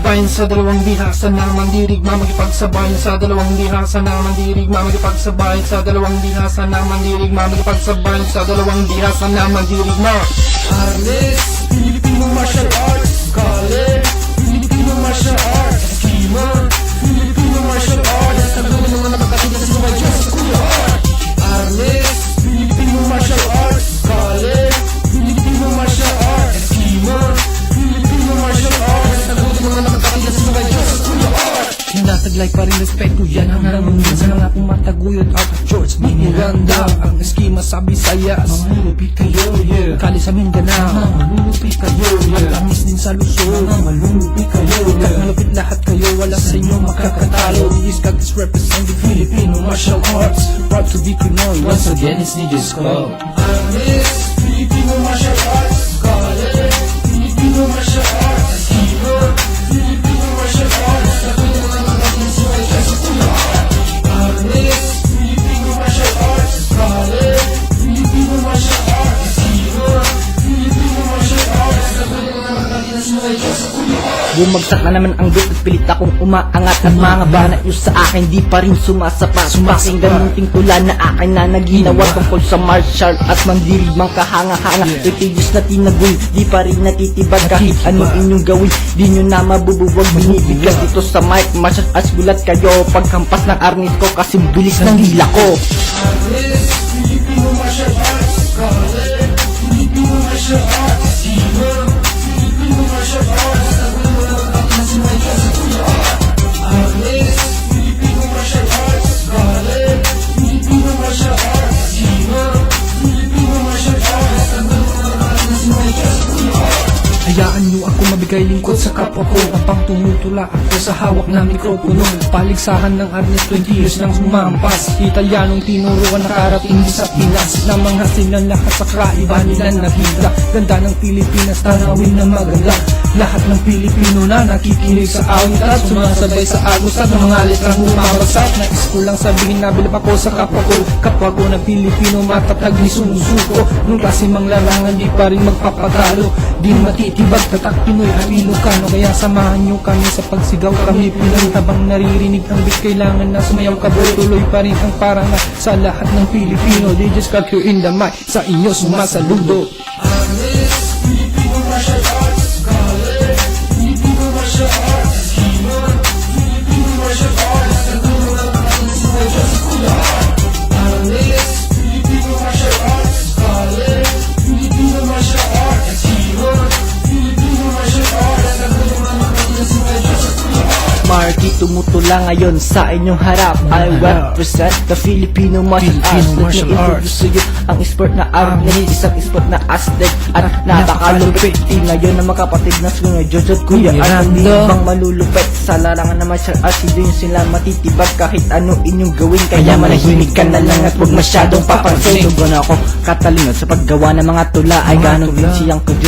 makipagsabayan sa dalawang dihasa na mandirigma. Makipagsabayan sa dalawang dihasa na mandirigma. Makipagsabayan sa dalawang dihasa na mandirigma. Makipagsabayan sa dalawang dihasa na mandirigma. Arnes, Filipino Martial Arts. Kale, Filipino Martial Arts. Eskimo, Filipino Martial Arts. Tagalog ng mga nakakatigas sa mga Diyos sa Kuya Art. Arnes, Filipino Martial Arts. Kale, Filipino Martial Arts. Eskimo, Filipino Martial Arts. Tagalog ng mga nakakatigas sa mga Diyos sa Kuya Art. Nataglay pa rin respeto, yan ang naramdaman sa mga pumataguyod at George ni Miranda. Ang eskima sa Visayas, malulupit kayo, yeah. Kali sa Mindanao, malulupit kayo, yeah. At din sa Luzon, malulupit kayo, yeah. Malupit lahat kayo, wala sa inyo makakatalo. This God is representing Filipino martial arts. Proud to be Pinoy, once again it's DJ Skull. Arnes, Filipino martial arts. Kale, Filipino martial arts. Eskimo, Filipino martial arts. Arnes, Filipino martial arts. Kale, Filipino martial arts. Eskimo, Filipino martial arts. Bumagsak na naman ang beat at pilit akong umaangat. At mga bana nyo sa akin di pa rin sumasapat. Pakinggan mong tingkulan na akin na naginawa tungkol sa martial at mandirigmang kahanga-hanga. Itigis na tinagoy, di pa rin natitibag. Kahit anong inyong gawin, di nyo na mabubuwag. Binibigkas dito sa mic, martial arts gulat kayo. Pagkampas ng arnis ko kasi bilis ng hila ko. Arnes, Filipino martial arts. Kale, Filipino martial arts. Eskimo, Filipino martial arts. Arnes, Filipino martial arts. Kale, Filipino martial arts. Eskimo, Filipino martial arts. Hayaan niyo ako mabigay lingkod sa kapwa ko. Kapang tumutula ako sa hawak na mikropono. Paligsahan ng Arnes, 20 years nang sumampas. Italianong tinuruan nakarating sa Pinas. Na mga silang lahat sa kaiba nila nakita. Ganda ng Pilipinas, tanawin na maganda. Lahat ng Pilipino na nakikinig sa awit at sumasabay sa agos at ng mga letrang bumabagsak. Nais ko lang sabihin na bilap ako sa kapwa ko. Kapwa ko na Pilipino matatag ni sumusuko. Nung klase mang larangan di pa rin magpapatalo. Di matitibag tatak Pinoy ang Ilocano. Kaya samahan nyo kami sa pagsigaw kami Pinoy. Habang naririnig ang beat kailangan na sumayaw ka boy. Tuloy pa rin ang parangal sa lahat ng Pilipino. DJ Skull here in the mic, sa inyo sumasaludo. Arnes, Filipino martial arts. Kale, Filipino martial arts. Eskimo, Filipino martial arts. Arnes, Filipino martial arts. Kale, Filipino martial arts. Eskimo, Filipino martial arts. Marky tumutula ngayon sa inyong harap. I represent the Filipino martial arts. Let me introduce to you ang sport na Arnes, isang sport na Aztec at napakalupit. Ngayon na makapatid na sila Jojo at Kuya Art, hindi bang malulupit sa larangan na martial arts. Hindi yun sila matitibag kahit ano inyong gawin. Kaya manahimik ka na lang at huwag masyadong papansin. Sobrang ako katalinod sa paggawa ng mga tula ay ganon din siyang kudyos.